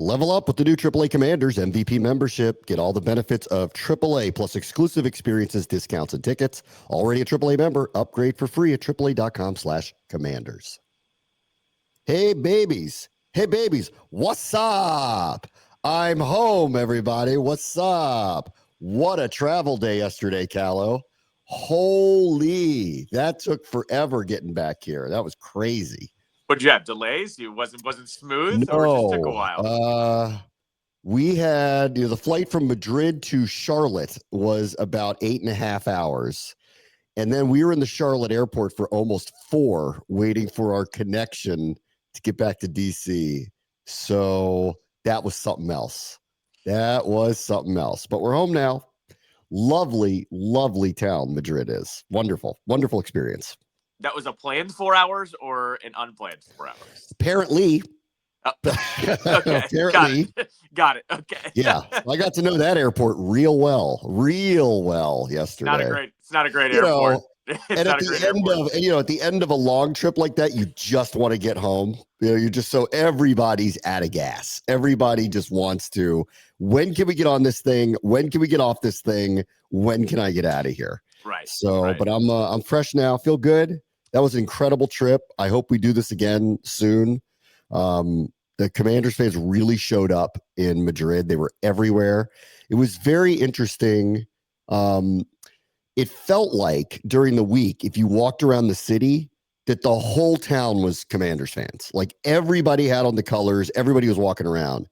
Level up with the new AAA Commanders MVP membership. Get all the benefits of AAA plus exclusive experiences, discounts, and tickets. Already a AAA member, upgrade for free at AAA.com/commanders. Hey, babies. Hey, babies. What's up? I'm home, everybody. What's up? What a travel day yesterday, Callow. Holy, that took forever getting back here. That was crazy. Would you have delays? You wasn't smooth, or it just took a No, while? we had the flight from Madrid to Charlotte was about 8.5 hours. And then we were in the Charlotte airport for almost 4, waiting for our connection to get back to DC. So that was something else. That was something else. But we're home now. Lovely, lovely town Madrid is. Wonderful, wonderful experience. That was a planned 4 hours or an unplanned 4 hours? Apparently. Okay. Apparently. Got it. Okay. Yeah. I got to know that airport real well yesterday. It's not a great airport. And at the end of a long trip like that, you just want to get home. You're just so everybody's out of gas. Everybody just wants to. When can we get on this thing? When can we get off this thing? When can I get out of here? Right. So, right. But I'm fresh now. Feel good. That was an incredible trip. I hope we do this again soon. The Commanders fans really showed up in Madrid. They were everywhere. It was very interesting. It felt like during the week, if you walked around the city, that the whole town was Commanders fans. Like everybody had on the colors, everybody was walking around.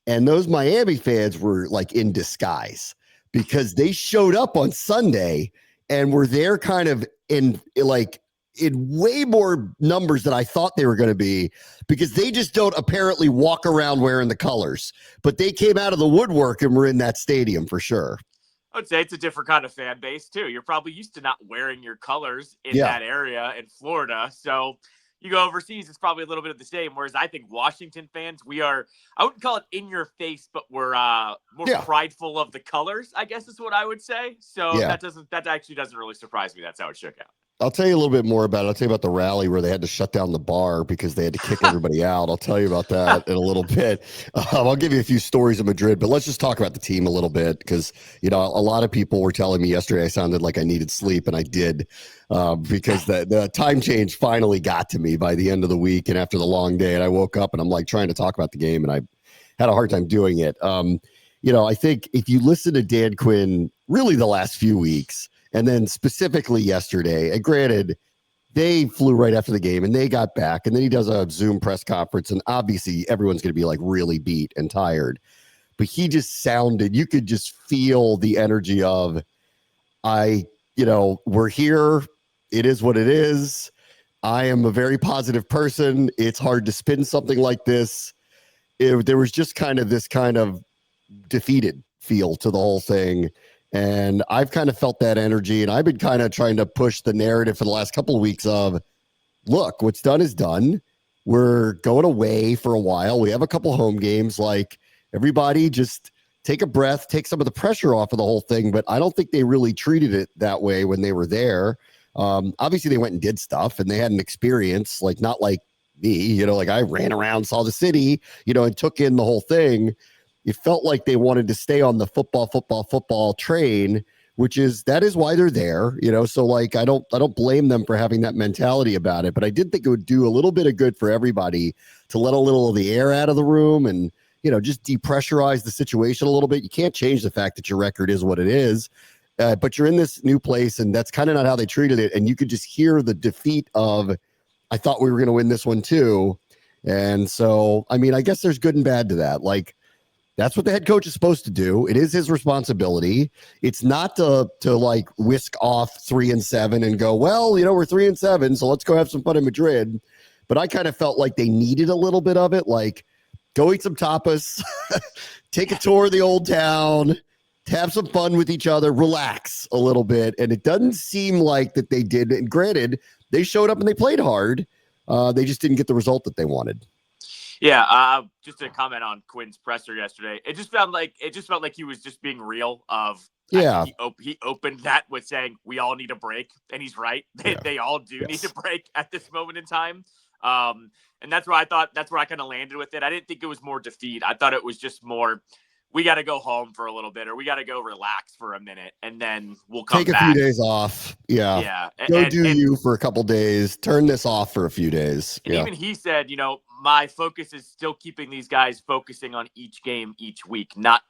And those Miami fans were like in disguise because they showed up on Sunday and were there kind of in way more numbers than I thought they were going to be, because they just don't apparently walk around wearing the colors. But they came out of the woodwork and were in that stadium for sure. I would say it's a different kind of fan base, too. You're probably used to not wearing your colors in that area in Florida. So you go overseas, it's probably a little bit of the same. Whereas I think Washington fans, I wouldn't call it in your face, but we're more prideful of the colors, I guess is what I would say. So that actually doesn't really surprise me. That's how it shook out. I'll tell you a little bit more about it. I'll tell you about the rally where they had to shut down the bar because they had to kick everybody out. I'll tell you about that in a little bit. I'll give you a few stories of Madrid, but let's just talk about the team a little bit because, a lot of people were telling me yesterday I sounded like I needed sleep, and I did because the time change finally got to me by the end of the week and after the long day. And I woke up and I'm like trying to talk about the game, and I had a hard time doing it. I think if you listen to Dan Quinn really the last few weeks, and then specifically yesterday, and granted, they flew right after the game and they got back, and then he does a Zoom press conference, and obviously everyone's going to be like really beat and tired. But he just sounded, you could just feel the energy of, we're here. It is what it is. I am a very positive person. It's hard to spin something like this. There was just kind of this kind of defeated feel to the whole thing. And I've kind of felt that energy, and I've been kind of trying to push the narrative for the last couple of weeks of, look, what's done is done. We're going away for a while. We have a couple home games. Like, everybody just take a breath, take some of the pressure off of the whole thing. But I don't think they really treated it that way when they were there. Obviously, they went and did stuff, and they had an experience, like not like me, like I ran around, saw the city, and took in the whole thing. It felt like they wanted to stay on the football train, that is why they're there, so like, I don't blame them for having that mentality about it, but I did think it would do a little bit of good for everybody to let a little of the air out of the room and, just depressurize the situation a little bit. You can't change the fact that your record is what it is, but you're in this new place, and that's kind of not how they treated it. And you could just hear the defeat of, I thought we were going to win this one too. And so, I mean, I guess there's good and bad to that. Like, that's what the head coach is supposed to do. It is his responsibility. It's not to like whisk off 3-7 and go, well, we're 3-7, so let's go have some fun in Madrid. But I kind of felt like they needed a little bit of it, like go eat some tapas, take a tour of the old town, have some fun with each other, relax a little bit. And it doesn't seem like that they did. And granted, they showed up and they played hard. They just didn't get the result that they wanted. Yeah, just to comment on Quinn's presser yesterday, it just felt like he was just being real. He opened that with saying we all need a break, and he's right. They all do need a break at this moment in time. And that's where I kind of landed with it. I didn't think it was more defeat. I thought it was just more, we got to go home for a little bit, or we got to go relax for a minute, and then we'll come back. Take a few days off. Yeah. Yeah. Go do you for a couple days. Turn this off for a few days. And even he said, my focus is still keeping these guys focusing on each game each week, not,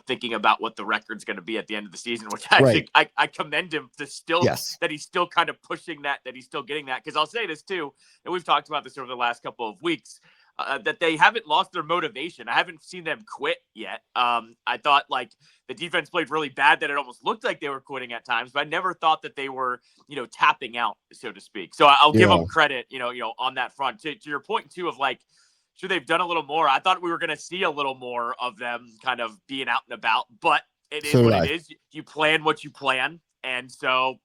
thinking about what the record's going to be at the end of the season, which I think I commend him to still, that he's still kind of pushing that he's still getting that. Because I'll say this too, and we've talked about this over the last couple of weeks, that they haven't lost their motivation. I haven't seen them quit yet. I thought like the defense played really bad, that it almost looked like they were quitting at times, but I never thought that they were, tapping out, so to speak. So I'll give them credit, on that front. To your point too, of like, sure, they've done a little more. I thought we were going to see a little more of them kind of being out and about, but it is what it is. You plan what you plan. And so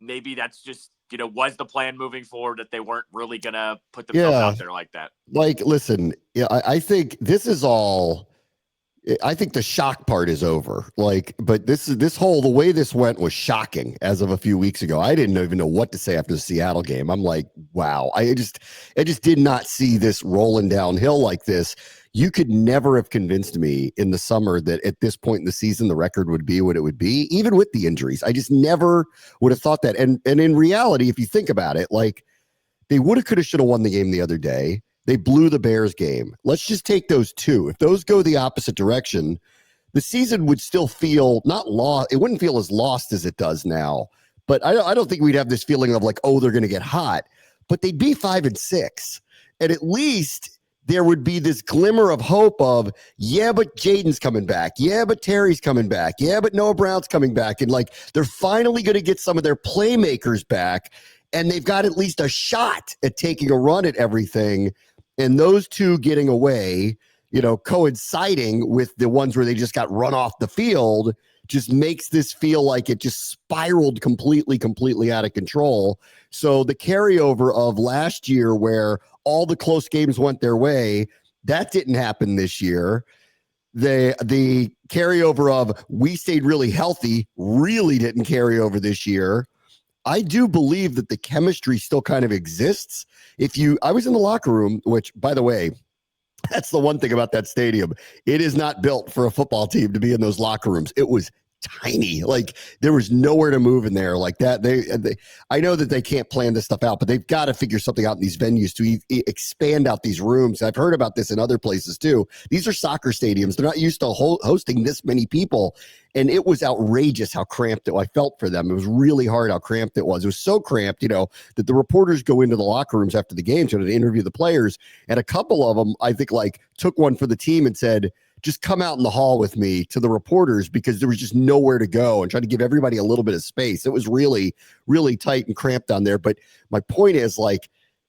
maybe that's just, was the plan moving forward, that they weren't really going to put themselves out there like that. Like, listen, I think this is all, I think the shock part is over. Like, but the way this went was shocking as of a few weeks ago. I didn't even know what to say after the Seattle game. I'm like, wow, I just did not see this rolling downhill like this. You could never have convinced me in the summer that at this point in the season, the record would be what it would be, even with the injuries. I just never would have thought that. And in reality, if you think about it, like, they would have, could have, should have won the game the other day. They blew the Bears game. Let's just take those two. If those go the opposite direction, the season would still feel not lost. It wouldn't feel as lost as it does now. But I don't think we'd have this feeling of like, oh, they're going to get hot. But they'd be 5-6. And at least there would be this glimmer of hope of, yeah, but Jayden's coming back. Yeah, but Terry's coming back. Yeah, but Noah Brown's coming back. And like, they're finally going to get some of their playmakers back. And they've got at least a shot at taking a run at everything. And those two getting away, coinciding with the ones where they just got run off the field, just makes this feel like it just spiraled completely out of control. So the carryover of last year, where all the close games went their way, that didn't happen this year. The carryover of we stayed really healthy really didn't carry over this year. I do believe that the chemistry still kind of exists. I was in the locker room, which, by the way, that's the one thing about that stadium. It is not built for a football team to be in those locker rooms. It was tiny. Like, there was nowhere to move in there like that. I know that they can't plan this stuff out, but they've got to figure something out in these venues to expand out these rooms. I've heard about this in other places too. These are soccer stadiums. They're not used to hosting this many people. And it was outrageous how cramped I felt for them. It was really hard how cramped it was. It was so cramped, that the reporters go into the locker rooms after the game to interview the players. And a couple of them, I think, like, took one for the team and said, just come out in the hall with me, to the reporters, because there was just nowhere to go, and trying to give everybody a little bit of space. It was really, really tight and cramped down there. But my point is, like,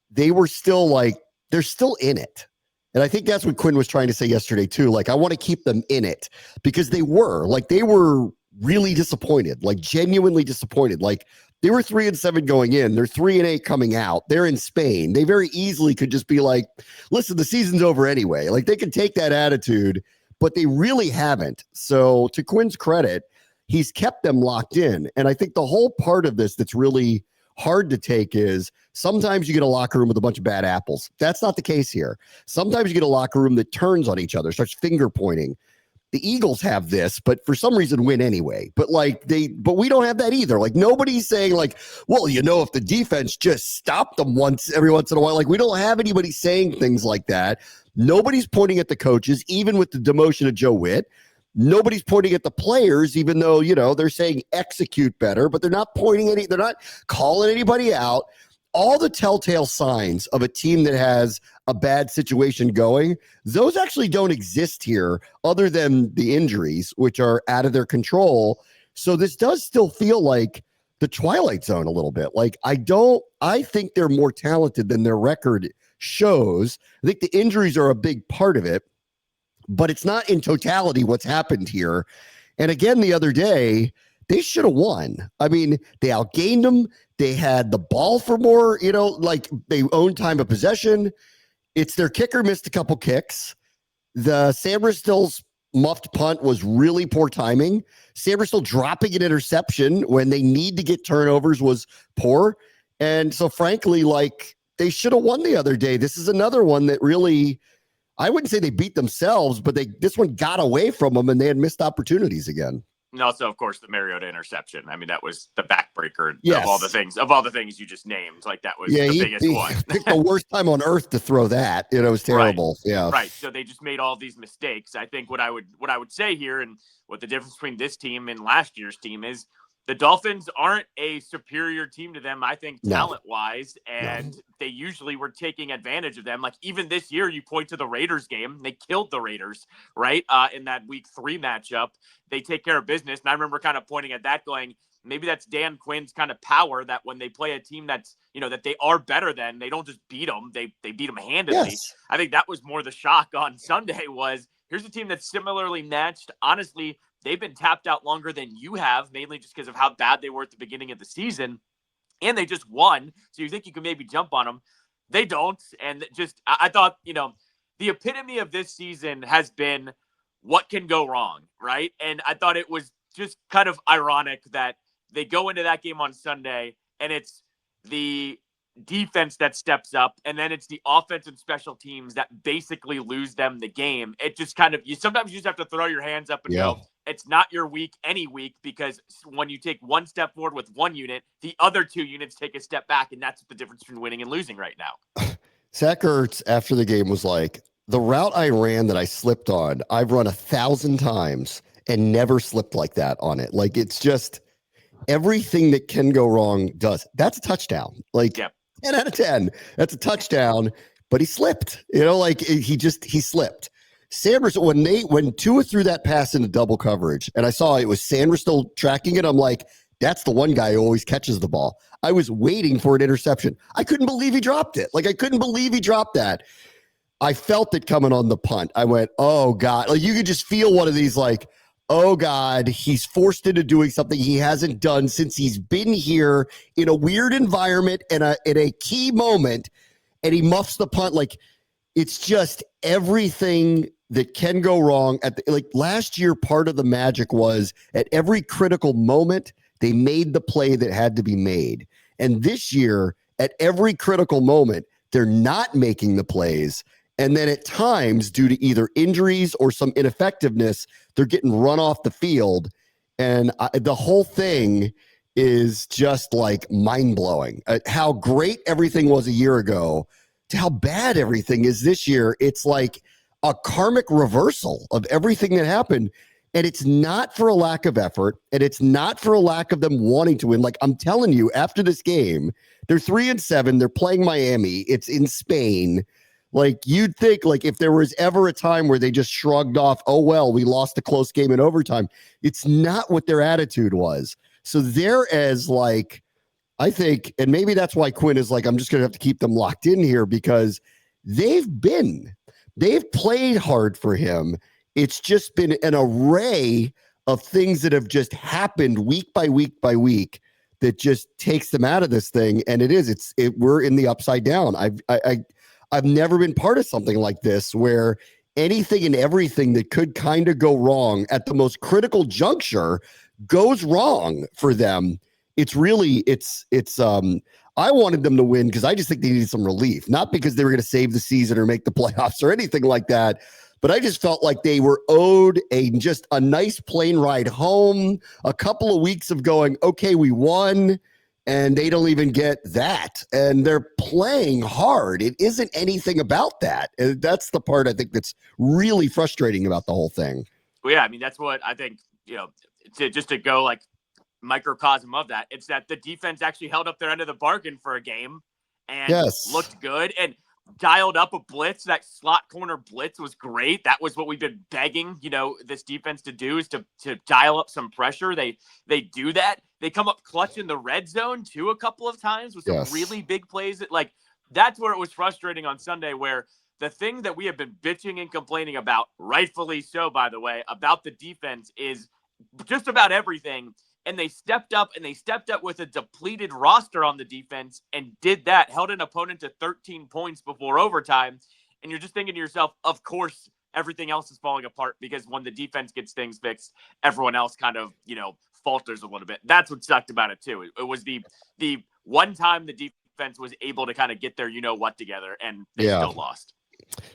they were still like, they're still in it. And I think that's what Quinn was trying to say yesterday too. Like, I want to keep them in it, because they were really disappointed, like genuinely disappointed. Like, they were 3-7 going in. They're 3-8 coming out. They're in Spain. They very easily could just be like, listen, the season's over anyway. Like, they could take that attitude, but they really haven't. So to Quinn's credit, he's kept them locked in. And I think the whole part of this that's really hard to take is sometimes you get a locker room with a bunch of bad apples. That's not the case here. Sometimes you get a locker room that turns on each other, starts finger pointing. The Eagles have this, but for some reason win anyway. But we don't have that either. Like, nobody's saying like, well, if the defense just stopped them every once in a while. Like, we don't have anybody saying things like that. Nobody's pointing at the coaches, even with the demotion of Joe Witt. Nobody's pointing at the players, even though, they're saying execute better, but they're not they're not calling anybody out. All the telltale signs of a team that has a bad situation going, those actually don't exist here, other than the injuries, which are out of their control. So this does still feel like the Twilight Zone a little bit. Like, I think they're more talented than their record shows. I think the injuries are a big part of it, but it's not in totality what's happened here. And again, the other day, they should have won. I mean, they outgained them. They had the ball for more, like, they owned time of possession. It's their kicker missed a couple kicks. The Saberstill's muffed punt was really poor timing. Saberstill dropping an interception when they need to get turnovers was poor. And so, frankly, like, they should have won the other day. This is another one that really, I wouldn't say they beat themselves, but this one got away from them and they had missed opportunities again. And also, of course, the Mariota interception. I mean, that was the backbreaker yes. of all the things you just named. Like, that was the biggest one. Picked the worst time on earth to throw that. It was terrible. Right. Yeah. Right. So they just made all these mistakes. I think what I would say here, and what the difference between this team and last year's team is, the Dolphins aren't a superior team to them, I think, talent-wise, and they usually were taking advantage of them. Like, even this year, you point to the Raiders game. They killed the Raiders, right, in that Week 3 matchup. They take care of business, and I remember kind of pointing at that going, maybe that's Dan Quinn's kind of power, that when they play a team that's, that they are better than, they don't just beat them. They beat them handedly. Yes. I think that was more the shock on Sunday was, here's a team that's similarly matched. Honestly, they've been tapped out longer than you have, mainly just because of how bad they were at the beginning of the season. And they just won. So you think you can maybe jump on them. They don't. And just, I thought, the epitome of this season has been what can go wrong, right? And I thought it was just kind of ironic that they go into that game on Sunday and it's the defense that steps up, and then it's the offense and special teams that basically lose them the game. It just kind of, sometimes you just have to throw your hands up and go, it's not your week any week, because when you take one step forward with one unit, the other two units take a step back, and that's the difference between winning and losing right now. Zach Ertz after the game was like, the route I ran that I slipped on, I've run 1,000 times and never slipped like that on it. Like, it's just everything that can go wrong does. That's a touchdown. Like, 10 out of 10. That's a touchdown, but he slipped. He slipped. Sanders, when Tua threw that pass into double coverage, and I saw it was Sanders still tracking it, I'm like, that's the one guy who always catches the ball. I was waiting for an interception. I couldn't believe he dropped it. Like, I couldn't believe he dropped that. I felt it coming on the punt. I went, oh, God. Like, you could just feel one of these, like, oh, God, he's forced into doing something he hasn't done since he's been here in a weird environment and in a key moment, and he muffs the punt. Like, it's just everything that can go wrong. Last year, part of the magic was at every critical moment, they made the play that had to be made. And this year, at every critical moment, they're not making the plays. And then at times, due to either injuries or some ineffectiveness, they're getting run off the field. And the whole thing is just like mind-blowing. How great everything was a year ago to how bad everything is this year. It's like a karmic reversal of everything that happened. And it's not for a lack of effort, and it's not for a lack of them wanting to win. Like, I'm telling you, after this game, they're 3-7. They're playing Miami. It's in Spain. Like, you'd think, like, if there was ever a time where they just shrugged off, oh, well, we lost a close game in overtime. It's not what their attitude was. So they're as, like, I think, and maybe that's why Quinn is like, I'm just going to have to keep them locked in here, because they've played hard for him. It's just been an array of things that have just happened week by week by week that just takes them out of this thing. And we're in the upside down. I've never been part of something like this, where anything and everything that could kind of go wrong at the most critical juncture goes wrong for them. It's really, I wanted them to win because I just think they needed some relief, not because they were going to save the season or make the playoffs or anything like that. But I just felt like they were owed just a nice plane ride home, a couple of weeks of going, okay, we won. And they don't even get that. And they're playing hard. It isn't anything about that. And that's the part I think that's really frustrating about the whole thing. Well, yeah, I mean, that's what I think, to go like microcosm of that. It's that the defense actually held up their end of the bargain for a game and looked good and dialed up a blitz. That slot corner blitz was great. That was what we've been begging, this defense to do, is to dial up some pressure. They do that. They come up clutch in the red zone too a couple of times with some really big plays. That's where it was frustrating on Sunday, where the thing that we have been bitching and complaining about, rightfully so, by the way, about the defense is just about everything. And they stepped up with a depleted roster on the defense and did that, held an opponent to 13 points before overtime. And you're just thinking to yourself, of course, everything else is falling apart, because when the defense gets things fixed, everyone else kind of, falters a little bit. That's what sucked about it too. It was the one time the defense defense was able to kind of get their you-know-what together, and they still lost.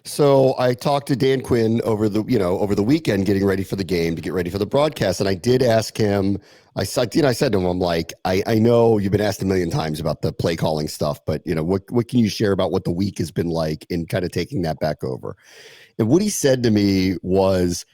So I talked to Dan Quinn over the weekend, getting ready for the game, to get ready for the broadcast. And I did ask him, I said to him, I'm like, I know you've been asked a million times about the play calling stuff, but what can you share about what the week has been like in kind of taking that back over? And what he said to me was,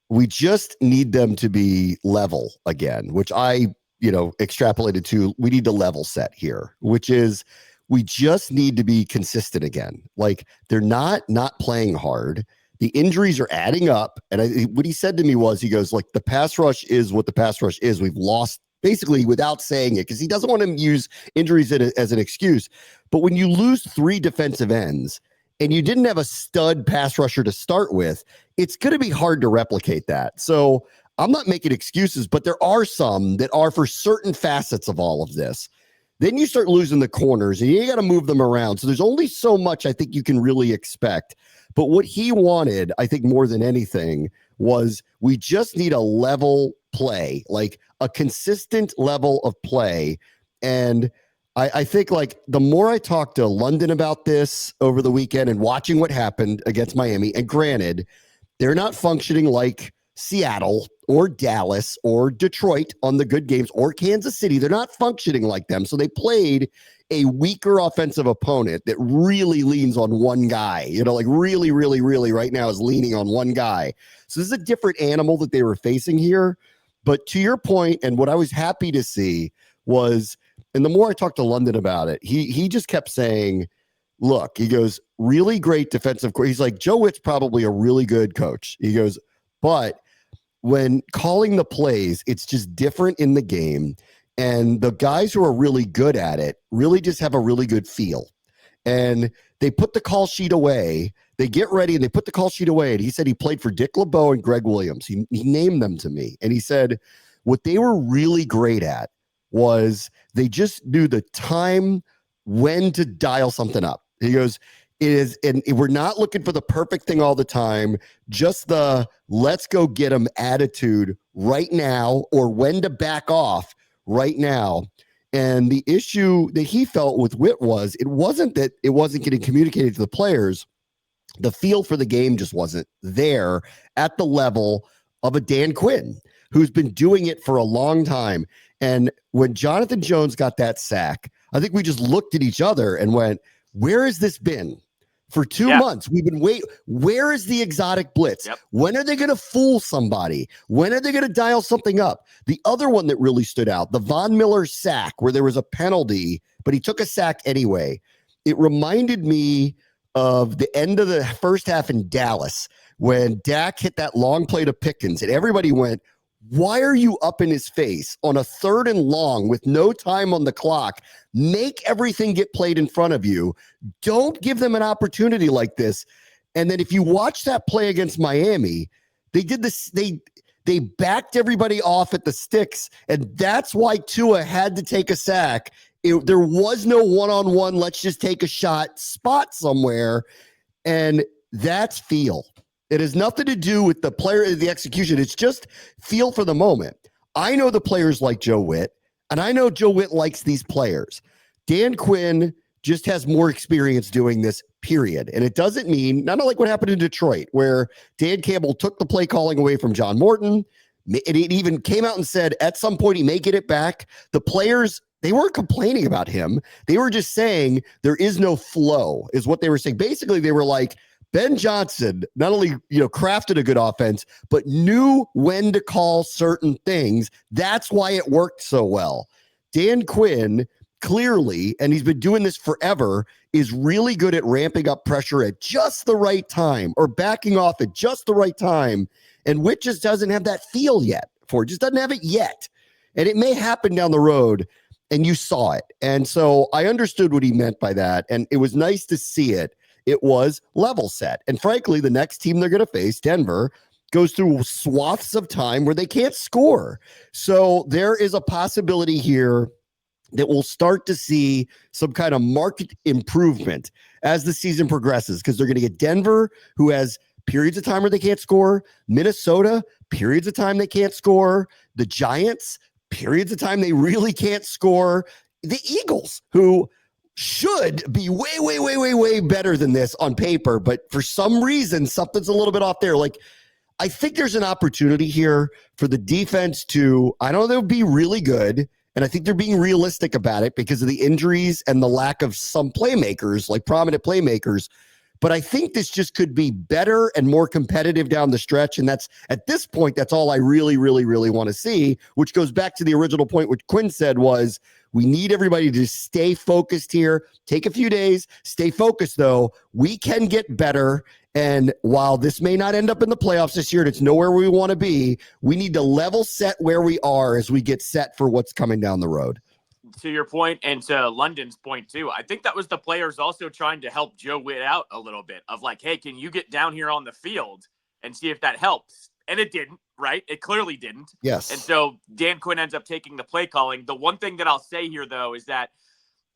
we just need them to be level again, which I, extrapolated to, we need to level set here, which is, we just need to be consistent again. Like, they're not playing hard. The injuries are adding up. And what he said to me was, he goes, like, the pass rush is what the pass rush is. We've lost, basically, without saying it, because he doesn't want to use injuries as an excuse. But when you lose 3 defensive ends and you didn't have a stud pass rusher to start with, it's going to be hard to replicate that. So I'm not making excuses, but there are some that are for certain facets of all of this. Then you start losing the corners and you got to move them around. So there's only so much I think you can really expect. But what he wanted, I think more than anything, was we just need a level play, like a consistent level of play. And I think, like, the more I talked to London about this over the weekend and watching what happened against Miami, and granted, they're not functioning like Seattle or Dallas or Detroit on the good games, or Kansas City. They're not functioning like them. So they played a weaker offensive opponent that really leans on one guy, like really, really, really right now is leaning on one guy. So this is a different animal that they were facing here. But to your point, and what I was happy to see was, and the more I talked to London about it, he just kept saying, look, he goes, really great defensive. He's like, Joe Witt's probably a really good coach. He goes, but when calling the plays, it's just different in the game. And the guys who are really good at it really just have a really good feel. And they put the call sheet away. They get ready and they put the call sheet away. And he said he played for Dick LeBeau and Greg Williams. He named them to me. And he said what they were really great at was they just knew the time when to dial something up. He goes, and we're not looking for the perfect thing all the time, just the let's go get them attitude right now, or when to back off right now. And the issue that he felt with Witt was, it wasn't that it wasn't getting communicated to the players. The feel for the game just wasn't there at the level of a Dan Quinn, who's been doing it for a long time. And when Jonathan Jones got that sack, I think we just looked at each other and went, where has this been? For 2 months, we've been waiting. Where is the exotic blitz? Yep. When are they going to fool somebody? When are they going to dial something up? The other one that really stood out, the Von Miller sack, where there was a penalty, but he took a sack anyway. It reminded me of the end of the first half in Dallas when Dak hit that long play to Pickens, and everybody went, why are you up in his face on a 3rd and long with no time on the clock? Make everything get played in front of you. Don't give them an opportunity like this. And then if you watch that play against Miami, they did this. They backed everybody off at the sticks, and that's why Tua had to take a sack. There was no one-on-one, let's just take a shot spot somewhere, and that's feel. It has nothing to do with the player, the execution. It's just feel for the moment. I know the players like Joe Witt, and I know Joe Witt likes these players. Dan Quinn just has more experience doing this, period. And it doesn't mean, not like what happened in Detroit, where Dan Campbell took the play calling away from John Morton. It even came out and said at some point he may get it back. The players, they weren't complaining about him. They were just saying there is no flow, is what they were saying. Basically, they were like, Ben Johnson not only, crafted a good offense, but knew when to call certain things. That's why it worked so well. Dan Quinn, clearly, and he's been doing this forever, is really good at ramping up pressure at just the right time, or backing off at just the right time. And Witt just doesn't have that feel yet for it. Just doesn't have it yet. And it may happen down the road, and you saw it. And so I understood what he meant by that. And it was nice to see it. It was level set. And frankly, the next team they're going to face, Denver, goes through swaths of time where they can't score. So there is a possibility here that we'll start to see some kind of market improvement as the season progresses, because they're going to get Denver, who has periods of time where they can't score, Minnesota, periods of time they can't score, the Giants, periods of time they really can't score, the Eagles, who should be way, way, way, way, way better than this on paper. But for some reason, something's a little bit off there. Like, I think there's an opportunity here for the defense to, I don't know, they'll be really good. And I think they're being realistic about it because of the injuries and the lack of some playmakers, like prominent playmakers. But I think this just could be better and more competitive down the stretch. And that's, at this point, that's all I really, really, really want to see, which goes back to the original point, which Quinn said was, we need everybody to stay focused here. Take a few days, stay focused, though. We can get better. And while this may not end up in the playoffs this year, and it's nowhere we want to be, we need to level set where we are as we get set for what's coming down the road. To your point, and to London's point too, I think that was the players also trying to help Joe Witt out a little bit of like, hey, can you get down here on the field and see if that helps? And it didn't, right? It clearly didn't. Yes. And so Dan Quinn ends up taking the play calling. The one thing that I'll say here, though, is that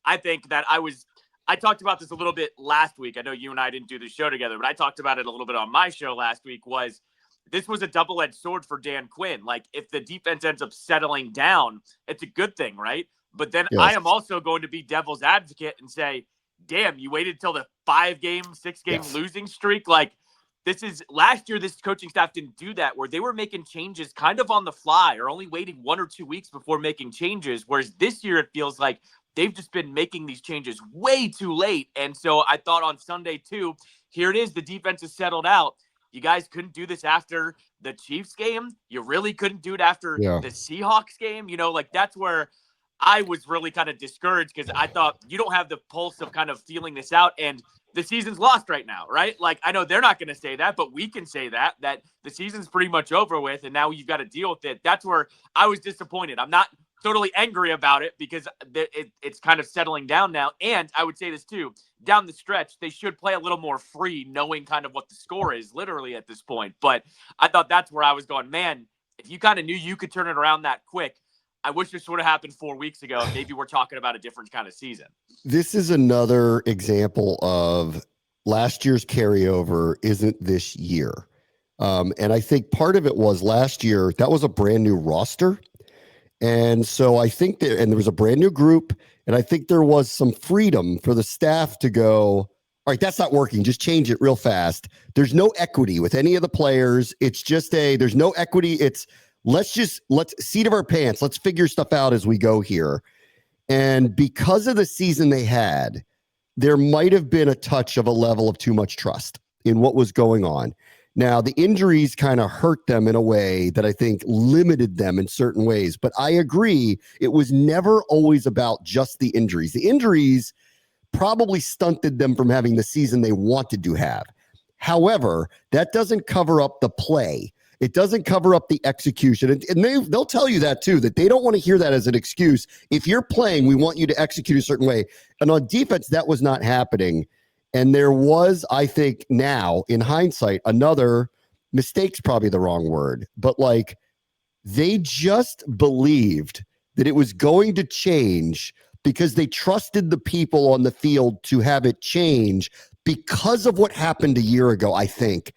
I think that I talked about this a little bit last week. I know you and I didn't do the show together, but I talked about it a little bit on my show last week. This was a double-edged sword for Dan Quinn. Like, if the defense ends up settling down, it's a good thing, right? But then I am also going to be devil's advocate and say, damn, you waited till the 5-game, 6-game losing streak. Like, this is last year, this coaching staff didn't do that, where they were making changes kind of on the fly or only waiting 1 or 2 weeks before making changes. Whereas this year, it feels like they've just been making these changes way too late. And so I thought on Sunday too, here it is. The defense is settled out. You guys couldn't do this after the Chiefs game. You really couldn't do it after the Seahawks game. You know, like that's where I was really kind of discouraged because I thought you don't have the pulse of kind of feeling this out. And the season's lost right now, right? Like, I know they're not going to say that, but we can say that the season's pretty much over with. And now you've got to deal with it. That's where I was disappointed. I'm not totally angry about it because it's kind of settling down now. And I would say this too, down the stretch, they should play a little more free, knowing kind of what the score is literally at this point. But I thought that's where I was going, man, if you kind of knew you could turn it around that quick, I wish this would have happened 4 weeks ago. Maybe we're talking about a different kind of season. This is another example of last year's carryover isn't this year. And I think part of it was last year, that was a brand new roster. And so I think there was a brand new group, and I think there was some freedom for the staff to go, all right, that's not working. Just change it real fast. There's no equity with any of the players. It's just there's no equity. It's let's seat of our pants. Let's figure stuff out as we go here. And because of the season they had, there might have been a touch of a level of too much trust in what was going on. Now, the injuries kind of hurt them in a way that I think limited them in certain ways. But I agree, it was never always about just the injuries. The injuries probably stunted them from having the season they wanted to have. However, that doesn't cover up the play. It doesn't cover up the execution. And they'll tell you that too, that they don't want to hear that as an excuse. If you're playing, we want you to execute a certain way. And on defense, that was not happening. And there was, I think now, in hindsight, another mistake's probably the wrong word, but like they just believed that it was going to change because they trusted the people on the field to have it change because of what happened a year ago, I think.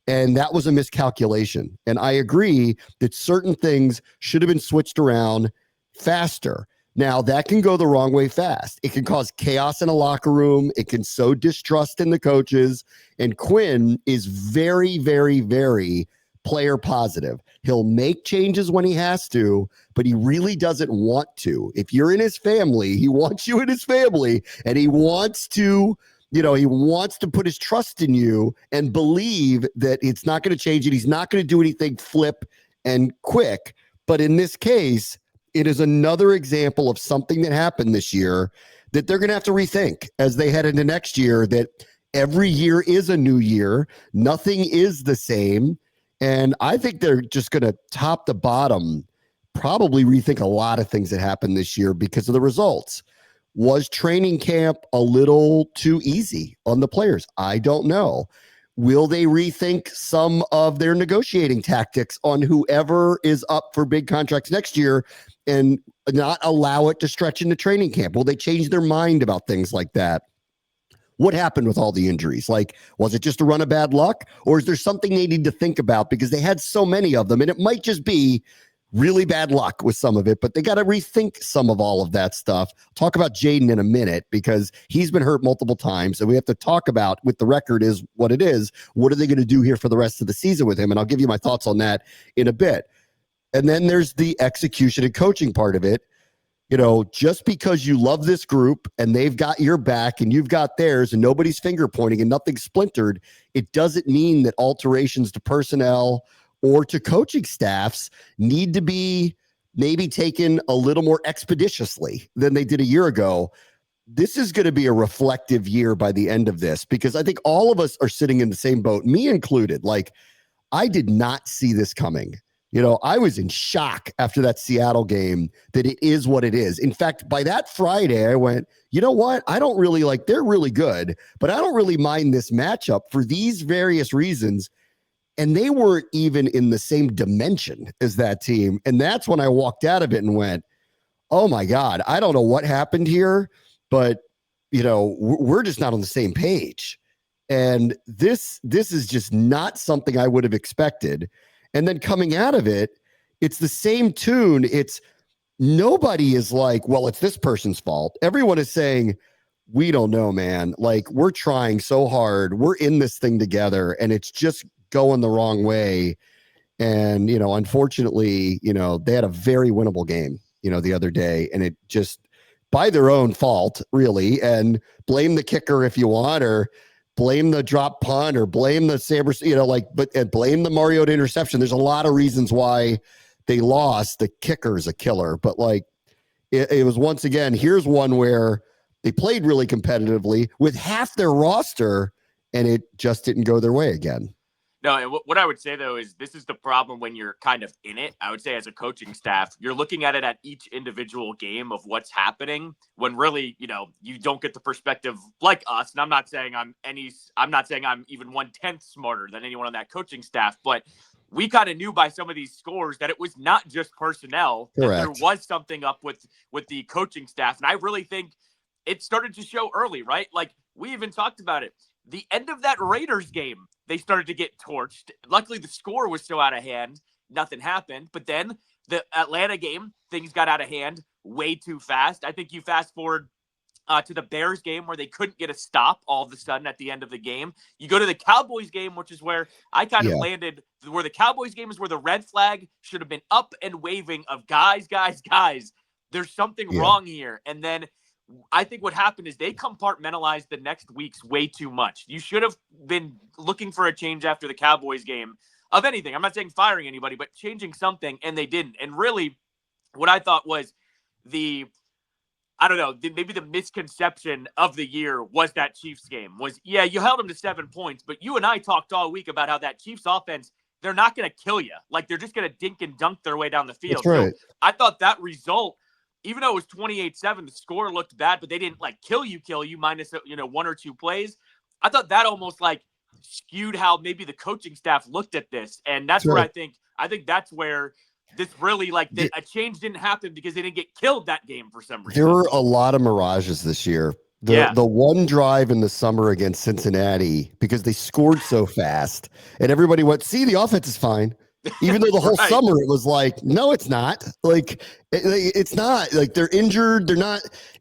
And that was a miscalculation. And I agree that certain things should have been switched around faster. Now, that can go the wrong way fast. It can cause chaos in a locker room. It can sow distrust in the coaches. And Quinn is very, very, very player positive. He'll make changes when he has to, but he really doesn't want to. If you're in his family, he wants you in his family, and he wants to, he wants to put his trust in you and believe that it's not going to change it. He's not going to do anything flip and quick. But in this case, it is another example of something that happened this year that they're going to have to rethink as they head into next year, that every year is a new year. Nothing is the same. And I think they're just going to top to bottom probably rethink a lot of things that happened this year because of the results. Was training camp a little too easy on the players? I don't know. Will they rethink some of their negotiating tactics on whoever is up for big contracts next year and not allow it to stretch into training camp? Will they change their mind about things like that? What happened with all the injuries? Like, was it just a run of bad luck? Or is there something they need to think about because they had so many of them? And it might just be really bad luck with some of it, but they got to rethink some of all of that stuff. Talk about Jayden in a minute because he's been hurt multiple times. And we have to talk about, with the record is what it is, what are they going to do here for the rest of the season with him? And I'll give you my thoughts on that in a bit. And then there's the execution and coaching part of it. You know, just because you love this group and they've got your back and you've got theirs and nobody's finger pointing and nothing's splintered, it doesn't mean that alterations to personnel or to coaching staffs need to be maybe taken a little more expeditiously than they did a year ago. This is going to be a reflective year by the end of this, because I think all of us are sitting in the same boat, me included. Like, I did not see this coming. You know, I was in shock after that Seattle game that it is what it is. In fact, by that Friday, I went, you know what? I don't really like, they're really good, but I don't really mind this matchup for these various reasons. And they weren't even in the same dimension as that team. And that's when I walked out of it and went, oh my God, I don't know what happened here, but you know, we're just not on the same page. And this is just not something I would have expected. And then coming out of it, it's the same tune. It's nobody is like, well, it's this person's fault. Everyone is saying, we don't know, man. Like, we're trying so hard. We're in this thing together and it's just going the wrong way. And, you know, unfortunately, you know, they had a very winnable game, you know, the other day, and it just by their own fault, really. And blame the kicker if you want, or blame the drop punt, or blame the Sabres, you know, like, but and blame the Mariota interception. There's a lot of reasons why they lost. The kicker's a killer, but like it was once again, here's one where they played really competitively with half their roster and it just didn't go their way again. No, and what I would say, though, is this is the problem when you're kind of in it. I would say as a coaching staff, you're looking at it at each individual game of what's happening when really, you know, you don't get the perspective like us. And I'm not saying I'm even 1/10 smarter than anyone on that coaching staff, but we kind of knew by some of these scores that it was not just personnel, that there was something up with the coaching staff. And I really think it started to show early, right? Like, we even talked about it. The end of that Raiders game, they started to get torched. Luckily, the score was so out of hand, nothing happened. But then the Atlanta game, things got out of hand way too fast. I think you fast forward to the Bears game where they couldn't get a stop all of a sudden at the end of the game. You go to the Cowboys game, which is where I kind of landed, where the Cowboys game is where the red flag should have been up and waving of guys. There's something wrong here. And then I think what happened is they compartmentalized the next weeks way too much. You should have been looking for a change after the Cowboys game of anything. I'm not saying firing anybody, but changing something, and they didn't. And really, what I thought was maybe the misconception of the year was that Chiefs game was, you held them to 7 points, but you and I talked all week about how that Chiefs offense, they're not going to kill you. Like, they're just going to dink and dunk their way down the field. That's right. So I thought that result, even though it was 28-7, the score looked bad, but they didn't like kill you minus, one or two plays. I thought that almost like skewed how maybe the coaching staff looked at this. And that's where I think that's where this really a change didn't happen, because they didn't get killed that game for some reason. There were a lot of mirages this year. The one drive in the summer against Cincinnati, because they scored so fast and everybody went, see, the offense is fine. Even though the whole summer it was like, no, it's not. Like, it's not. Like, they're injured.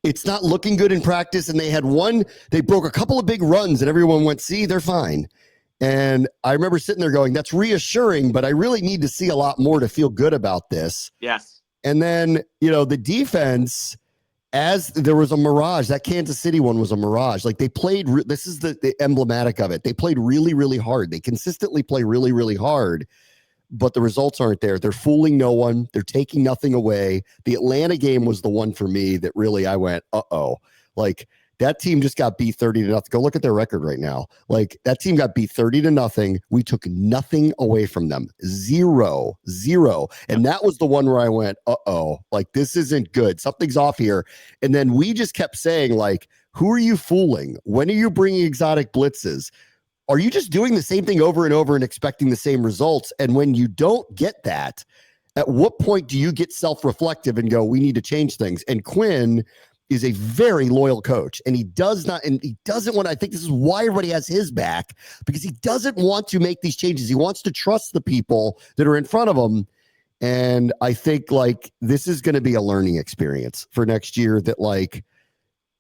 It's not looking good in practice. And they broke a couple of big runs and everyone went, see, they're fine. And I remember sitting there going, that's reassuring, but I really need to see a lot more to feel good about this. Yes. And then, the defense, as there was a mirage, that Kansas City one was a mirage. Like, they played, this is the emblematic of it. They played really, really hard. They consistently play really, really hard. But the results aren't there. They're fooling no one. They're taking nothing away. The Atlanta game was the one for me that really I went, uh-oh. Like, that team just got beat 30-0. Go look at their record right now. Like, that team got beat 30-0. We took nothing away from them. Zero. And that was the one where I went, uh-oh. Like, this isn't good. Something's off here. And then we just kept saying, like, who are you fooling? When are you bringing exotic blitzes? Are you just doing the same thing over and over and expecting the same results? And when you don't get that, at what point do you get self-reflective and go, we need to change things? And Quinn is a very loyal coach, and he doesn't want, I think this is why everybody has his back, because he doesn't want to make these changes. He wants to trust the people that are in front of him. And I think like this is going to be a learning experience for next year that like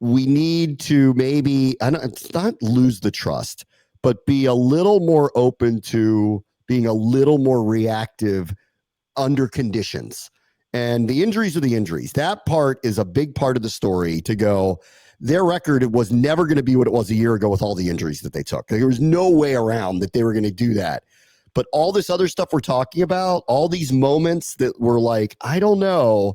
we need to maybe, it's not lose the trust, but be a little more open to being a little more reactive under conditions. And the injuries are the injuries. That part is a big part of the story to go. Their record was never going to be what it was a year ago with all the injuries that they took. There was no way around that they were going to do that. But all this other stuff we're talking about, all these moments that were like, I don't know,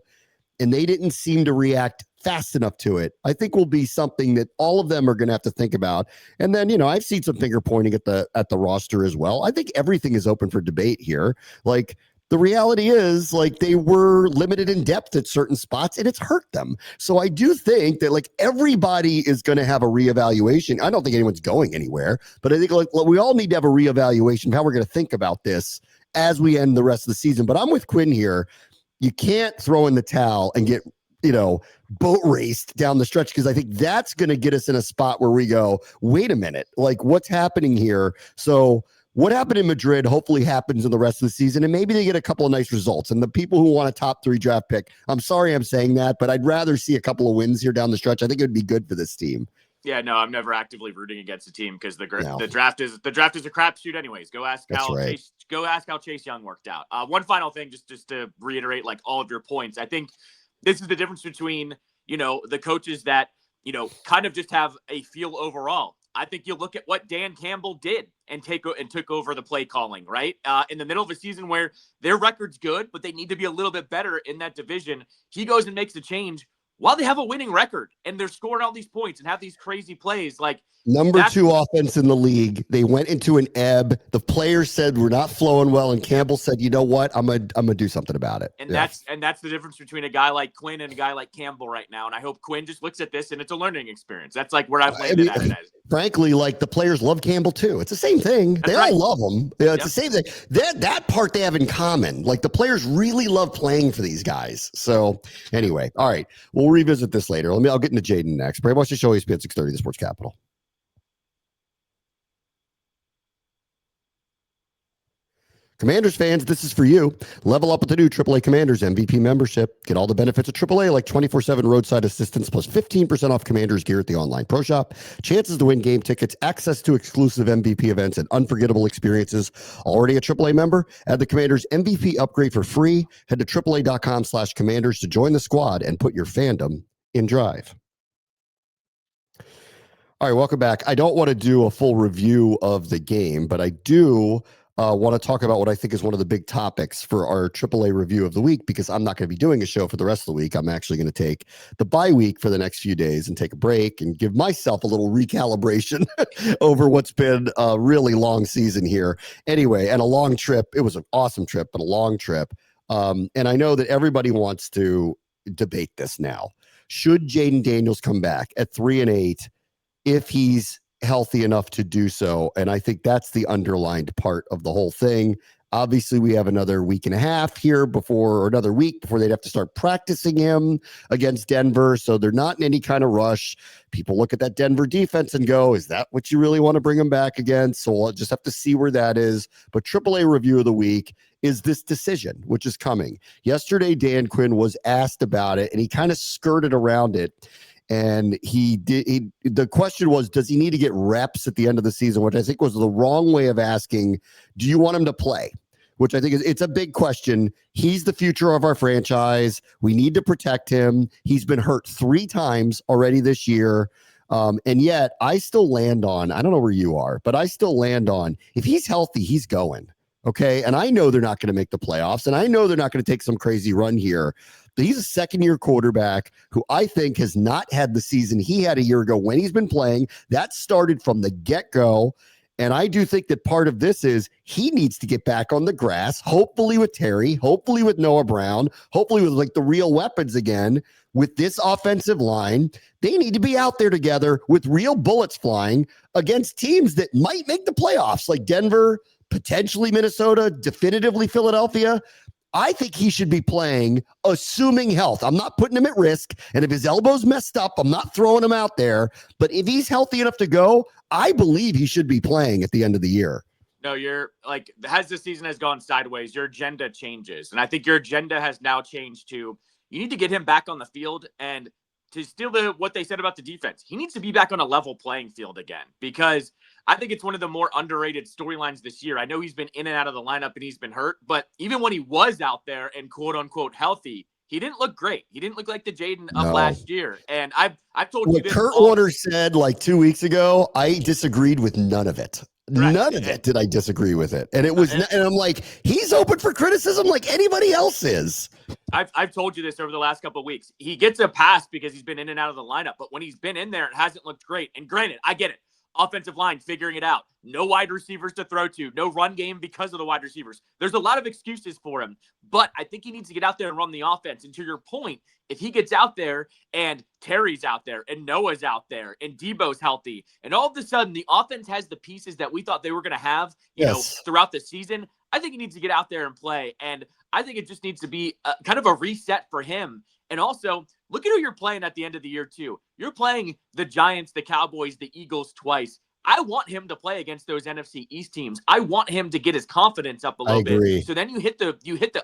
and they didn't seem to react fast enough to it, I think will be something that all of them are going to have to think about. And then, you know, I've seen some finger pointing at the roster as well. I think everything is open for debate here. Like, the reality is, like, they were limited in depth at certain spots, and it's hurt them. So I do think that, like, everybody is going to have a reevaluation. I don't think anyone's going anywhere, but I think, like, we all need to have a reevaluation of how we're going to think about this as we end the rest of the season. But I'm with Quinn here. You can't throw in the towel and get, you know, boat raced down the stretch, because I think that's going to get us in a spot where we go, wait a minute, like, what's happening here? So what happened in Madrid hopefully happens in the rest of the season, and maybe they get a couple of nice results. And the people who want a top 3 draft pick, I'm sorry I'm saying that, but I'd rather see a couple of wins here down the stretch. I think it would be good for this team. Yeah, no, I'm never actively rooting against a team because the draft is a crapshoot anyways. Go ask how Chase Young worked out. One final thing, just to reiterate, like, all of your points. I think this is the difference between, you know, the coaches that, you know, kind of just have a feel overall. I think you look at what Dan Campbell did and took over the play calling, right? In the middle of a season where their record's good, but they need to be a little bit better in that division. He goes and makes a change while they have a winning record and they're scoring all these points and have these crazy plays. Like, number 2 offense in the league. They went into an ebb. The players said we're not flowing well, and Campbell said, "You know what? I'm gonna do something about it." And that's the difference between a guy like Quinn and a guy like Campbell right now. And I hope Quinn just looks at this and it's a learning experience. That's like where I've landed at it as. Frankly, like, the players love Campbell too. It's the same thing. They all love him. Yeah, it's the same thing. That part they have in common. Like, the players really love playing for these guys. So anyway, all right, we'll revisit this later. I'll get into Jayden next. Brave, watch the show. ESPN 630, the Sports Capital. Commanders fans, this is for you. Level up with the new AAA Commanders MVP membership. Get all the benefits of AAA, like 24/7 roadside assistance, plus 15% off Commanders gear at the online pro shop, chances to win game tickets, access to exclusive MVP events, and unforgettable experiences. Already a AAA member? Add the Commanders MVP upgrade for free. Head to AAA.com/Commanders to join the squad and put your fandom in drive. All right, welcome back. I don't want to do a full review of the game, but I do want to talk about what I think is one of the big topics for our AAA review of the week, because I'm not going to be doing a show for the rest of the week. I'm actually going to take the bye week for the next few days and take a break and give myself a little recalibration over what's been a really long season here. Anyway, and a long trip. It was an awesome trip, but a long trip. And I know that everybody wants to debate this now. Should Jayden Daniels come back at 3-8 if he's healthy enough to do so? And I think that's the underlined part of the whole thing. Obviously, we have another week and a half here or another week before they'd have to start practicing him against Denver. So they're not in any kind of rush. People look at that Denver defense and go, is that what you really want to bring him back against? So we'll just have to see where that is. But AAA review of the week is this decision, which is coming. Yesterday, Dan Quinn was asked about it, and he kind of skirted around it. And the question was, does he need to get reps at the end of the season, which I think was the wrong way of asking, do you want him to play? Which I think it's a big question. He's the future of our franchise. We need to protect him. He's been hurt 3 times already this year. And yet I still land on, I don't know where you are, but I still land on, if he's healthy, he's going. Okay. And I know they're not going to make the playoffs, and I know they're not going to take some crazy run here. But he's a second-year quarterback who I think has not had the season he had a year ago when he's been playing. That started from the get-go. And I do think that part of this is he needs to get back on the grass, hopefully with Terry, hopefully with Noah Brown, hopefully with like the real weapons again. With this offensive line, they need to be out there together with real bullets flying against teams that might make the playoffs, like Denver, potentially Minnesota, definitively Philadelphia. I think he should be playing, assuming health. I'm not putting him at risk. And if his elbow's messed up, I'm not throwing him out there. But if he's healthy enough to go, I believe he should be playing at the end of the year. No, you're like, as the season has gone sideways, your agenda changes. And I think your agenda has now changed to you need to get him back on the field. And to steal what they said about the defense, he needs to be back on a level playing field again, because I think it's one of the more underrated storylines this year. I know he's been in and out of the lineup and he's been hurt, but even when he was out there and quote unquote healthy, he didn't look great. He didn't look like the Jayden of last year. And I've told you this. Kurt Warner said like 2 weeks ago, I disagreed with none of it. Right. None of it did I disagree with it. And it was, and I'm like, he's open for criticism like anybody else is. I've told you this over the last couple of weeks. He gets a pass because he's been in and out of the lineup, but when he's been in there, it hasn't looked great. And granted, I get it. Offensive line figuring it out. No wide receivers to throw to. No run game because of the wide receivers. There's a lot of excuses for him, but I think he needs to get out there and run the offense. And to your point, if he gets out there and Terry's out there and Noah's out there and Debo's healthy, and all of a sudden the offense has the pieces that we thought they were going to have, you know, throughout the season, I think he needs to get out there and play. And I think it just needs to be kind of a reset for him. And also, look at who you're playing at the end of the year, too. You're playing the Giants, the Cowboys, the Eagles twice. I want him to play against those NFC East teams. I want him to get his confidence up a little bit. So then you hit the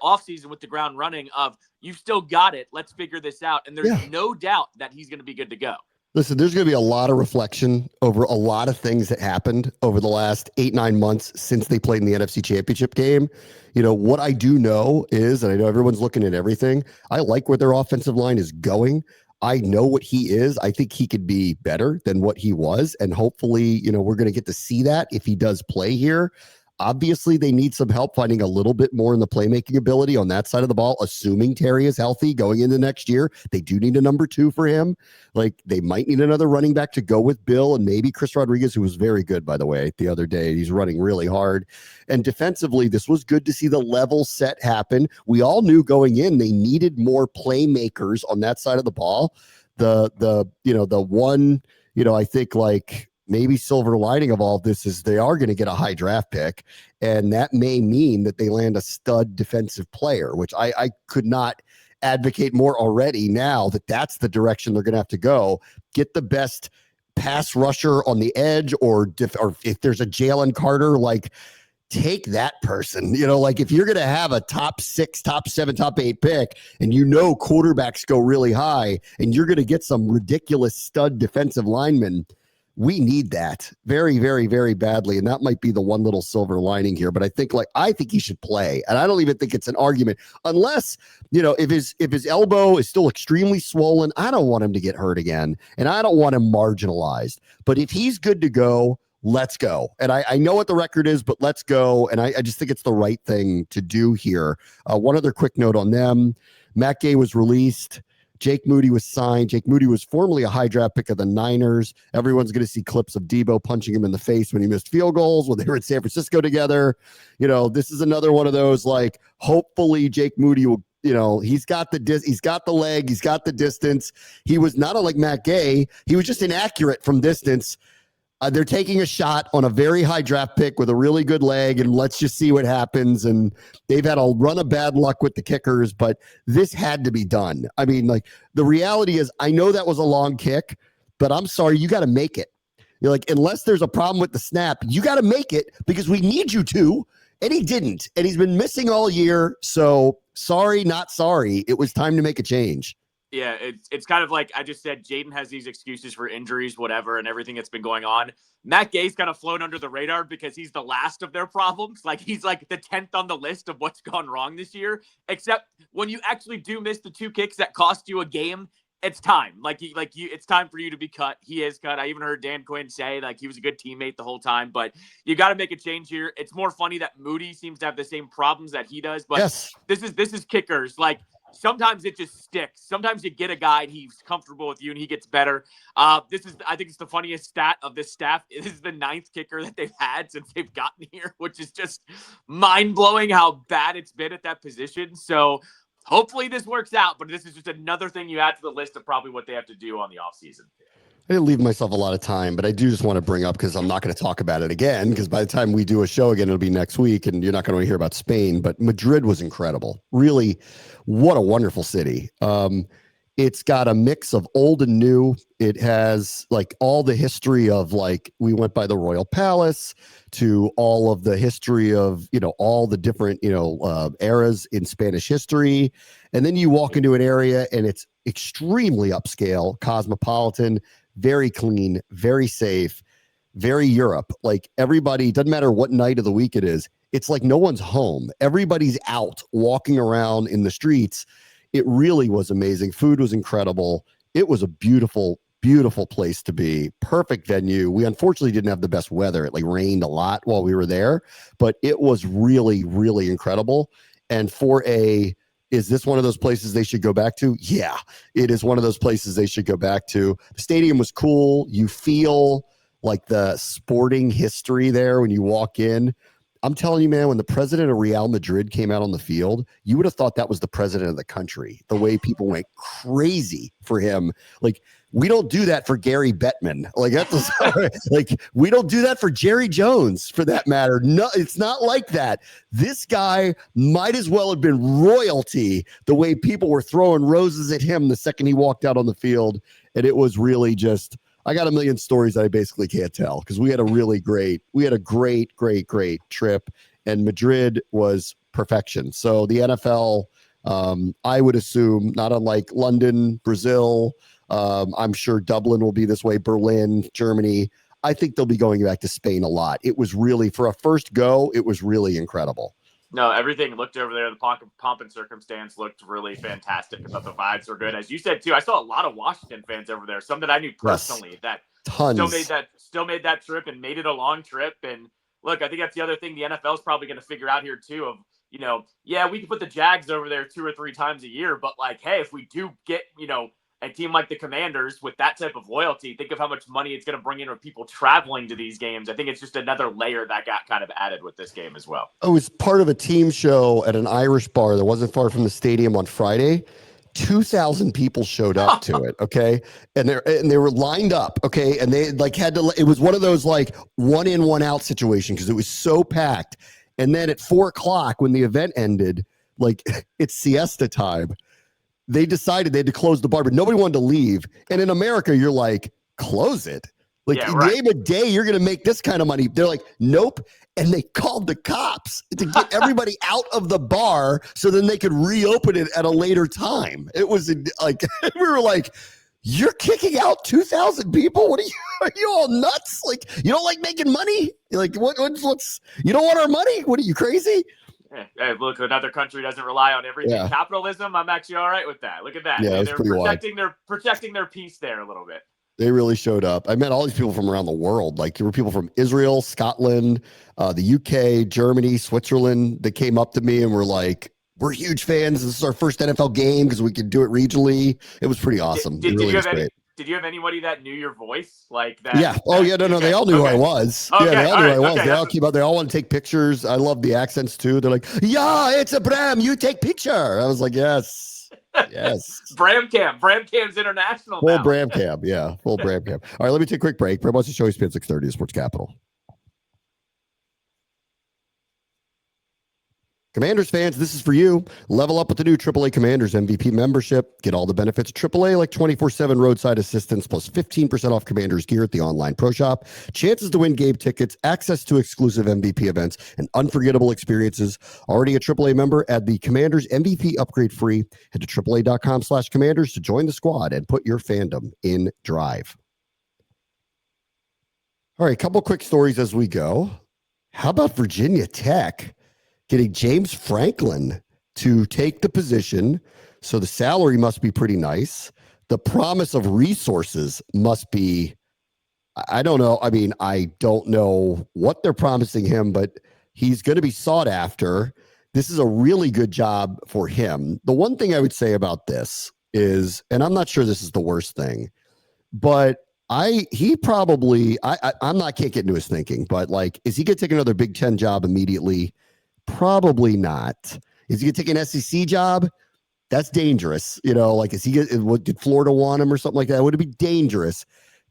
offseason with the ground running of, you've still got it. Let's figure this out. And there's no doubt that he's going to be good to go. Listen, there's going to be a lot of reflection over a lot of things that happened over the last 8-9 months since they played in the NFC Championship game. You know, what I do know is, and I know everyone's looking at everything, I like where their offensive line is going. I know what he is. I think he could be better than what he was. And hopefully, you know, we're going to get to see that if he does play here. Obviously, they need some help finding a little bit more in the playmaking ability on that side of the ball, assuming Terry is healthy going into next year. They do need a number 2 for him. Like, they might need another running back to go with Bill and maybe Chris Rodriguez, who was very good, by the way, the other day. He's running really hard. And defensively, this was good to see the level set happen. We all knew going in they needed more playmakers on that side of the ball. The one, I think like maybe silver lining of all of this is they are going to get a high draft pick, and that may mean that they land a stud defensive player, which I could not advocate more already now that that's the direction they're going to have to go. Get the best pass rusher on the edge, or if there's a Jalen Carter, like take that person, like if you're going to have a top 6, top 7, top 8 pick, and quarterbacks go really high and you're going to get some ridiculous stud defensive linemen, we need that very, very, very badly. And that might be the one little silver lining here. But I think he should play. And I don't even think it's an argument unless, if his elbow is still extremely swollen, I don't want him to get hurt again. And I don't want him marginalized. But if he's good to go, let's go. And I know what the record is, but let's go. And I just think it's the right thing to do here. One other quick note on them. Matt Gay was released. Jake Moody was signed. Jake Moody was formerly a high draft pick of the Niners. Everyone's going to see clips of Debo punching him in the face when he missed field goals when they were in San Francisco together. This is another one of those, like, hopefully Jake Moody will, he's got the leg, he's got the distance. He was not like Matt Gay. He was just inaccurate from distance. They're taking a shot on a very high draft pick with a really good leg, and let's just see what happens. And they've had a run of bad luck with the kickers, but this had to be done. I mean, like, the reality is, I know that was a long kick, but I'm sorry, you got to make it. Unless there's a problem with the snap, you got to make it because we need you to. And he didn't. And he's been missing all year. So sorry, not sorry. It was time to make a change. Yeah, it's kind of like I just said, Jayden has these excuses for injuries, whatever, and everything that's been going on. Matt Gay's kind of flown under the radar because he's the last of their problems. Like, he's like the 10th on the list of what's gone wrong this year. Except when you actually do miss the 2 kicks that cost you a game, it's time. It's time for you to be cut. He is cut. I even heard Dan Quinn say, like, he was a good teammate the whole time. But you got to make a change here. It's more funny that Moody seems to have the same problems that he does. But this is kickers. Like, sometimes it just sticks. Sometimes you get a guy and he's comfortable with you and he gets better. I think it's the funniest stat of this staff. This is the 9th kicker that they've had since they've gotten here, which is just mind-blowing how bad it's been at that position. So hopefully this works out, but this is just another thing you add to the list of probably what they have to do on the offseason. I didn't leave myself a lot of time, but I do just want to bring up, because I'm not going to talk about it again, because by the time we do a show again, it'll be next week, and you're not going to hear about Spain. But Madrid was incredible. Really, what a wonderful city. It's got a mix of old and new. It has like all the history of like, we went by the Royal Palace to all of the history of, all the different, eras in Spanish history. And then you walk into an area and it's extremely upscale, cosmopolitan, very clean, very safe, very Europe. Like everybody, doesn't matter what night of the week it is. It's like no one's home. Everybody's out walking around in the streets. It really was amazing. Food was incredible. It was a beautiful, beautiful place to be. Perfect venue. We unfortunately didn't have the best weather. It like rained a lot while we were there, but it was really, really incredible. And is this one of those places they should go back to? Yeah, it is one of those places they should go back to. The stadium was cool. You feel like the sporting history there when you walk in. I'm telling you, man, when the president of Real Madrid came out on the field, you would have thought that was the president of the country. The way people went crazy for him. Like, we don't do that for Gary Bettman. Like, that's like, we don't do that for Jerry Jones, for that matter. No, it's not like that. This guy might as well have been royalty, the way people were throwing roses at him the second he walked out on the field. And it was really just, I got a million stories that I basically can't tell because we had a great trip, and Madrid was perfection. So the NFL, I would assume, not unlike London, Brazil, I'm sure Dublin will be this way, Berlin, Germany. I think they'll be going back to Spain a lot. It was really, for a first go, it was really incredible. No, everything looked over there. The pomp and circumstance looked really fantastic. I thought the vibes were good. As you said, too, I saw a lot of Washington fans over there, some that I knew personally that Tons. still made that trip and made it a long trip. And look, I think that's the other thing the NFL is probably going to figure out here, too, of, yeah, we can put the Jags over there 2 or 3 times a year, but like, hey, if we do get, a team like the Commanders with that type of loyalty, think of how much money it's going to bring in with people traveling to these games. I think it's just another layer that got kind of added with this game as well. I was part of a team show at an Irish bar that wasn't far from the stadium on Friday. 2,000 people showed up to it. Okay. And they were lined up. Okay. And they like had to, it was one of those like 1 in, 1 out situation because it was so packed. And then at 4:00 when the event ended, like it's siesta time, they decided they had to close the bar, but nobody wanted to leave. And in America, you're like, close it. Like, name a day you're going to make this kind of money. They're like, nope. And they called the cops to get everybody out of the bar so then they could reopen it at a later time. It was like, we were like, you're kicking out 2,000 people? What are you all nuts? Like, you don't like making money? You're like, what's, you don't want our money? What are you, crazy? Hey, look, another country doesn't rely on everything. Yeah. Capitalism, I'm actually all right with that. Look at that. Yeah, they're protecting their peace there a little bit. They really showed up. I met all these people from around the world. Like there were people from Israel, Scotland, the UK, Germany, Switzerland that came up to me and were like, we're huge fans. This is our first NFL game because we could do it regionally. It was pretty awesome. Did you have anybody that knew your voice like that? Yeah. Oh, yeah. No. They all knew who I was. Okay. Yeah, they all knew who I was. They all came out. They all want to take pictures. I love the accents too. They're like, yeah, it's a Bram. You take picture. I was like, yes. Yes. Bram Cam's international. Full Bram Cam. Yeah. Full Bram Cam. All right. Let me take a quick break. Bram wants to show ESPN 630 Sports Capital. Commanders fans, this is for you. Level up with the new AAA Commanders MVP membership. Get all the benefits of AAA like 24/7 roadside assistance plus 15% off Commanders gear at the online pro shop. Chances to win game tickets, access to exclusive MVP events, and unforgettable experiences. Already a AAA member? Add the Commanders MVP upgrade free. Head to AAA.com/Commanders to join the squad and put your fandom in drive. All right, a couple quick stories as we go. How about Virginia Tech getting James Franklin to take the position? So the salary must be pretty nice. The promise of resources must be, I don't know. I mean, I don't know what they're promising him, but he's going to be sought after. This is a really good job for him. The one thing I would say about this is, and I'm not sure this is the worst thing, but can't get into his thinking, but like, is he going to take another Big Ten job immediately? Probably not. Is he going to take an SEC job? That's dangerous. Like, did Florida want him or something like that? Would it be dangerous?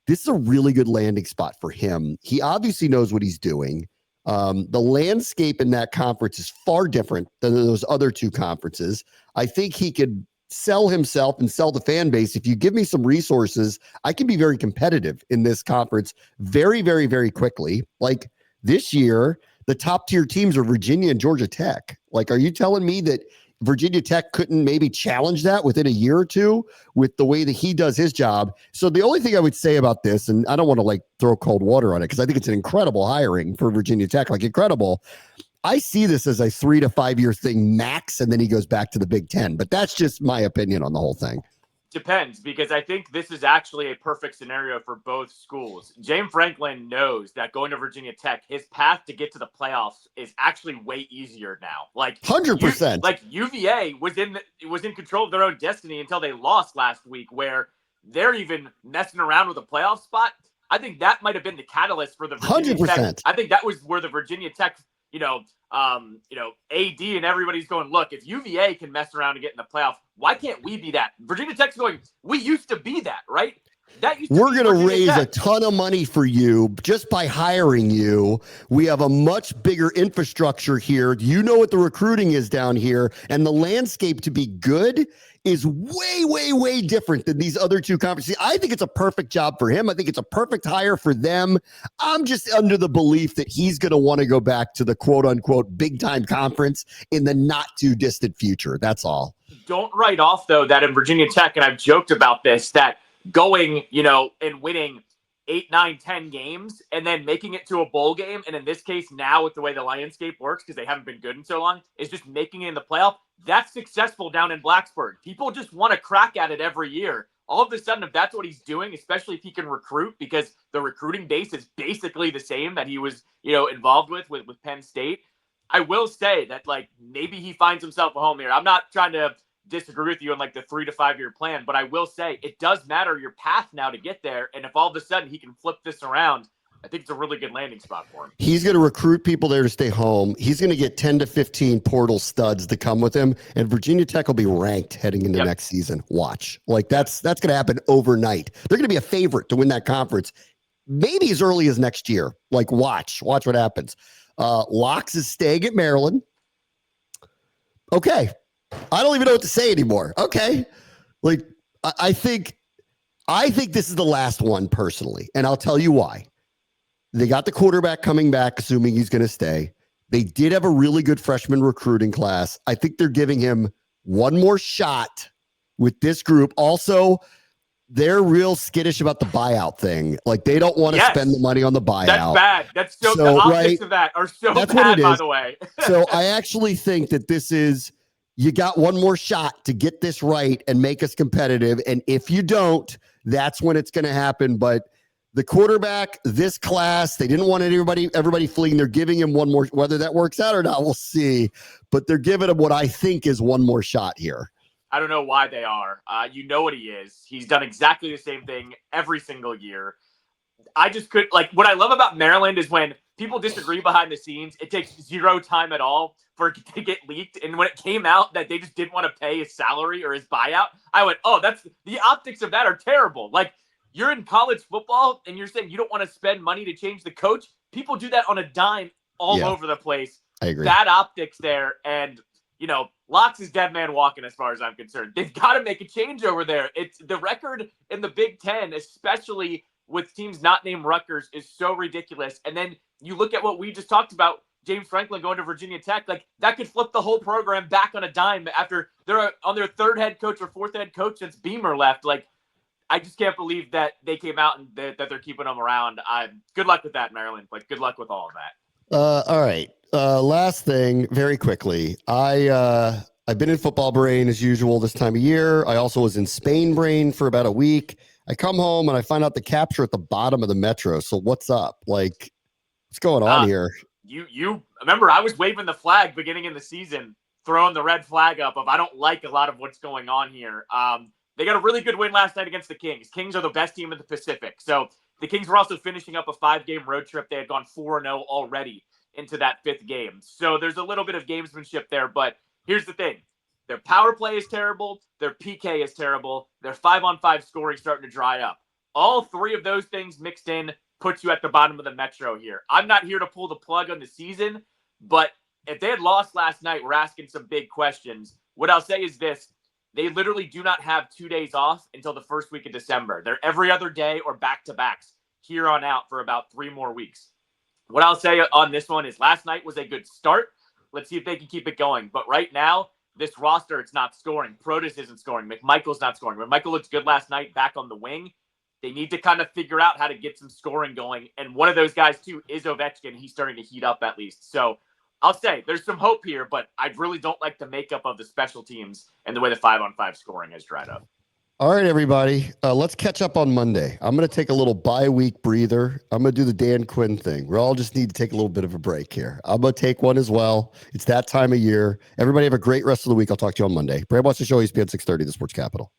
This is a really good landing spot for him. He obviously knows what he's doing. The landscape in that conference is far different than those other two conferences. I think he could sell himself and sell the fan base. If you give me some resources, I can be very competitive in this conference very, very, very quickly. Like this year, the top tier teams are Virginia and Georgia Tech. Like, are you telling me that Virginia Tech couldn't maybe challenge that within a year or two with the way that he does his job? So the only thing I would say about this, and I don't want to like throw cold water on it because I think it's an incredible hiring for Virginia Tech, like incredible. I see this as a 3 to 5 year thing max, and then he goes back to the Big Ten. But that's just my opinion on the whole thing. Depends, because I think this is actually a perfect scenario for both schools. James Franklin knows that going to Virginia Tech, his path to get to the playoffs is actually way easier now. Like 100%. Like UVA was in control of their own destiny until they lost last week, where they're even messing around with a playoff spot. I think that might have been the catalyst for the Virginia 100%. Tech. I think that was where the Virginia Tech, AD and everybody's going, look, if UVA can mess around and get in the playoff, why can't we be that? Virginia Tech's going, we used to be that, right? We're going to raise a ton of money for you just by hiring you. We have a much bigger infrastructure here. You know what the recruiting is down here, and the landscape to be good is way, way, way different than these other two conferences. I think it's a perfect job for him. I think it's a perfect hire for them. I'm just under the belief that he's going to want to go back to the quote unquote big time conference in the not too distant future. That's all. Don't write off, though, that in Virginia Tech, and I've joked about this, that going, and winning 8, 9, 10 games and then making it to a bowl game. And in this case, now with the way the landscape works, because they haven't been good in so long, is just making it in the playoff. That's successful down in Blacksburg. People just want to crack at it every year. All of a sudden, if that's what he's doing, especially if he can recruit, because the recruiting base is basically the same that he was, involved with Penn State. I will say that, like, maybe he finds himself a home here. I'm not trying to disagree with you on like the 3 to 5 year plan, but I will say it does matter your path now to get there. And if all of a sudden he can flip this around, I think it's a really good landing spot for him. He's going to recruit people there to stay home. He's going to get 10 to 15 portal studs to come with him, and Virginia Tech will be ranked heading into next season. Watch. Like that's going to happen overnight. They're going to be a favorite to win that conference, maybe as early as next year. Like watch what happens. Locks is staying at Maryland. Okay. I don't even know what to say anymore. Okay. Like, I think this is the last one personally, and I'll tell you why. They got the quarterback coming back, assuming he's going to stay. They did have a really good freshman recruiting class. I think they're giving him one more shot with this group. Also, they're real skittish about the buyout thing. Like, they don't want to spend the money on the buyout. That's bad. That's so the optics of that are so bad, by the way. So I actually think that this is, you got one more shot to get this right and make us competitive. And if you don't, that's when it's going to happen. But the quarterback, this class, they didn't want everybody fleeing. They're giving him one more, whether that works out or not, we'll see. But they're giving him what I think is one more shot here. I don't know why they are. You know what he is. He's done exactly the same thing every single year. I just could, like, what I love about Maryland is when people disagree behind the scenes, it takes zero time at all for it to get leaked. And when it came out that they just didn't want to pay his salary or his buyout, I went, oh, that's the optics of that are terrible. Like, you're in college football and you're saying you don't want to spend money to change the coach. People do that on a dime all over the place. I agree. Bad optics there. And, Locks is dead man walking as far as I'm concerned. They've got to make a change over there. It's the record in the Big Ten, especially with teams not named Rutgers, is so ridiculous. And then you look at what we just talked about, James Franklin going to Virginia Tech, like that could flip the whole program back on a dime after they're on their third head coach or fourth head coach since Beamer left. Like, I just can't believe that they came out and that they're keeping them around. Good luck with that, Maryland. Like, good luck with all of that. All right. Last thing, very quickly. I've been in football brain as usual this time of year. I also was in Spain brain for about a week. I come home and I find out the capture at the bottom of the metro. So what's up? Like, what's going on here? You remember I was waving the flag beginning in the season, throwing the red flag up of I don't like a lot of what's going on here. They got a really good win last night against the Kings. Kings are the best team in the Pacific. So the Kings were also finishing up a 5-game road trip. They had gone 4-0 already into that 5th game. So there's a little bit of gamesmanship there, but here's the thing. Their power play is terrible. Their PK is terrible. Their 5-on-5 scoring starting to dry up. All 3 of those things mixed in puts you at the bottom of the metro here. I'm not here to pull the plug on the season, but if they had lost last night, we're asking some big questions. What I'll say is this. They literally do not have 2 days off until the first week of December. They're every other day or back-to-backs here on out for about 3 more weeks. What I'll say on this one is last night was a good start. Let's see if they can keep it going. But right now, this roster, it's not scoring. Protas isn't scoring. McMichael's not scoring. McMichael looks good last night back on the wing. They need to kind of figure out how to get some scoring going. And one of those guys, too, is Ovechkin. He's starting to heat up at least. So I'll say there's some hope here, but I really don't like the makeup of the special teams and the way the 5-on-5 scoring has dried up. All right, everybody. Let's catch up on Monday. I'm going to take a little bye-week breather. I'm going to do the Dan Quinn thing. We all just need to take a little bit of a break here. I'm going to take one as well. It's that time of year. Everybody have a great rest of the week. I'll talk to you on Monday. Brad Watch the Show, ESPN 630, The Sports Capital.